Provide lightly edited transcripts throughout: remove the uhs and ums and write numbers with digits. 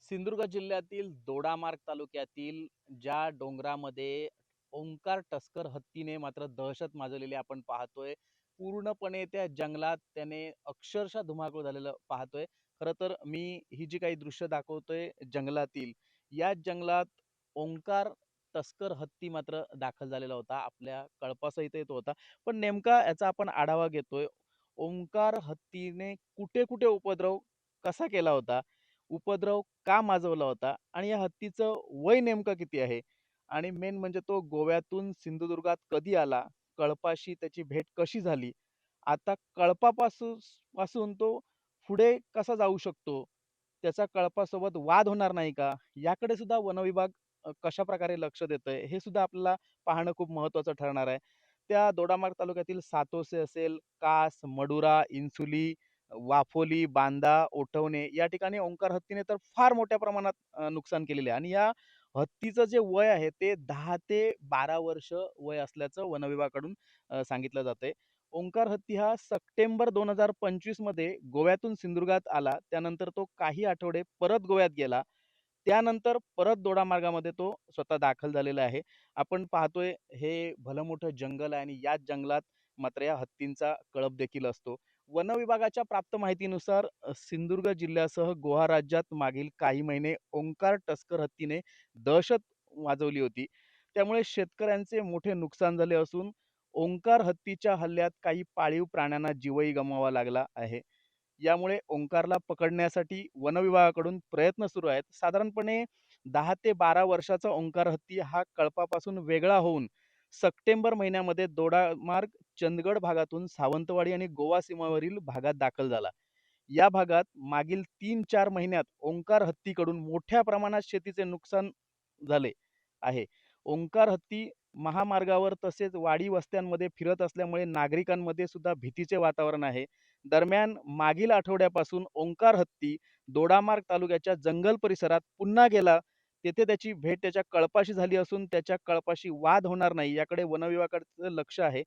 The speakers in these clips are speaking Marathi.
सिंधुदुर्ग जिल्ह्यातील दोडामार्ग तालुक्यातील ज्या डोंगरामध्ये ओंकार टस्कर हत्तीने मात्र दहशत माजवलेली आपण पाहतोय. पूर्णपणे त्या जंगलात त्याने अक्षरशः धुमाकूळ झालेलं पाहतोय. खरं तर मी ही जी काही दृश्य दाखवतोय जंगलातील, या जंगलात ओंकार टस्कर हत्ती मात्र दाखल झालेला होता. आपल्या कळपासहित येतो होता. पण नेमका याचा आपण आढावा घेतोय. ओंकार हत्तीने कुठे कुठे उपद्रव कसा केला होता, उपद्रव का माजवला होता आणि या हत्तीचं वय नेमकं किती आहे आणि मेन म्हणजे तो गोव्यातून सिंधुदुर्गात कधी आला, कळपाशी त्याची भेट कशी झाली, आता कळपापासून पासून तो पुढे कसा जाऊ शकतो, त्याचा कळपासोबत वाद होणार नाही का, याकडे सुद्धा वनविभाग कशा प्रकारे लक्ष देतंय हे सुद्धा आपल्याला पाहणं खूप महत्त्वाचं ठरणार आहे. त्या दोडामार्ग तालुक्यातील सातोसे असेल, कास, मडुरा, इन्सुली, वाफोली, बांदा, ओठवणे या ठिकाणी ओंकार हत्तीने तर फार मोठ्या प्रमाणात नुकसान केलेले आहे आणि या हत्तीचं जे वय आहे ते 10 ते 12 वर्ष वय असल्याचं वनविभागाकडून सांगितलं जातंय. ओंकार हत्ती हा सप्टेंबर 2025 मध्ये गोव्यातून सिंधुदुर्गात आला. त्यानंतर तो काही आठवडे परत गोव्यात गेला. त्यानंतर परत दोडामार्गामध्ये तो स्वतः दाखल झालेला आहे. आपण पाहतोय हे भलं मोठं जंगल आहे आणि याच जंगलात मात्र या हत्तींचा कळप देखील असतो. वन विभागाच्या प्राप्त माहितीनुसार सिंधुदुर्ग जिल्ह्यासह गोवा राज्यात मागील काही महिने ओंकार टस्कर हत्तीने दहशत माजवली होती. त्यामुळे शेतकऱ्यांचे मोठे नुकसान झाले असून ओंकार हत्तीच्या हल्ल्यात काही पाळीव प्राण्यांना जीवही गमवावा लागला आहे. यामुळे ओंकारला पकडण्यासाठी वन विभागाकडून प्रयत्न सुरू आहेत. साधारणपणे 10 ते 12 वर्षाचा ओंकार हत्ती हा कळपापासून वेगळा होऊन सप्टेंबर महिन्यामध्ये दोडामार्ग चंदगड भागातून सावंतवाडी आणि गोवा सीमेवरील भागात दाखल झाला. या भागात मागील 3-4 महिन्यात ओंकार हत्तीकडून मोठ्या प्रमाणात शेतीचे नुकसान झाले आहे. ओंकार हत्ती महामार्गावर तसेच वाडी वस्त्यांमध्ये फिरत असल्यामुळे नागरिकांमध्ये सुद्धा भीतीचे वातावरण आहे. दरम्यान मागील आठवड्यापासून ओंकार हत्ती दोडामार्ग तालुक्याच्या जंगल परिसरात पुन्हा गेला. तेथे त्याची भेट त्याच्या कळपाशी झाली असून त्याच्या कळपाशी वाद होणार नाही याकडे वनविभागाचं लक्ष आहे.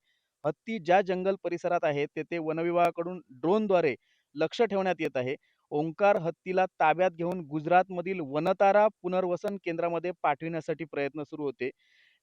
हत्ती ज्या जंगल परिसरात आहे तेथे वनविभागाकडून ड्रोनद्वारे लक्ष ठेवण्यात येत आहे. ओंकार हत्तीला ताब्यात घेऊन गुजरातमधील वनतारा पुनर्वसन केंद्रामध्ये पाठविण्यासाठी प्रयत्न सुरू होते.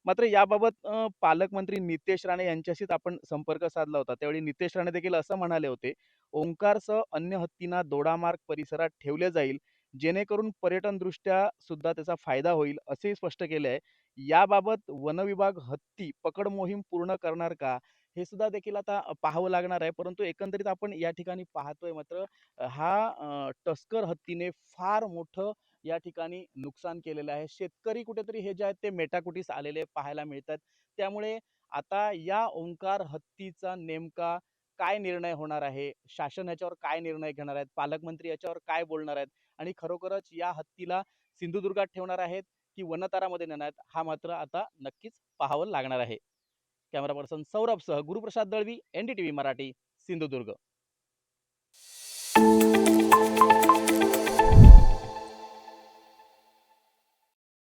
मात्र याबाबत पालकमंत्री नितेश राणे यांच्याशीच आपण संपर्क साधला होता. त्यावेळी नितेश राणे देखील असं म्हणाले होते, ओंकारसह अन्य हत्तींना दोडामार्ग परिसरात ठेवले जाईल, जेणेकरून पर्यटनदृष्ट्या सुद्धा त्याचा फायदा होईल, असेही स्पष्ट केले आहे. याबाबत वनविभाग हत्ती पकड मोहीम पूर्ण करणार का? हे सुद्धा देखील आता पाहावं लागणार आहे. परंतु एकंदरीत आपण या ठिकाणी पाहतोय मात्र हा टस्कर हत्तीने फार मोठं या ठिकाणी नुकसान केलेलं आहे. शेतकरी कुठेतरी हे जे आहेत ते मेटाकुटीस आलेले पाहायला मिळतात. त्यामुळे आता या ओंकार हत्तीचा नेमका काय निर्णय होणार आहे? शासन याच्यावर काय निर्णय घेणार आहेत? पालकमंत्री याच्यावर काय बोलणार आहेत? आणि खरोखरच या हत्तीला सिंधुदुर्गात ठेवणार आहेत की वनतारामध्ये नेणार आहेत? हा मात्र आता नक्कीच पाहावं लागणार आहे. कॅमेरा पर्सन सौरभसह गुरुप्रसाद दळवी, NDTV मराठी, सिंधुदुर्ग.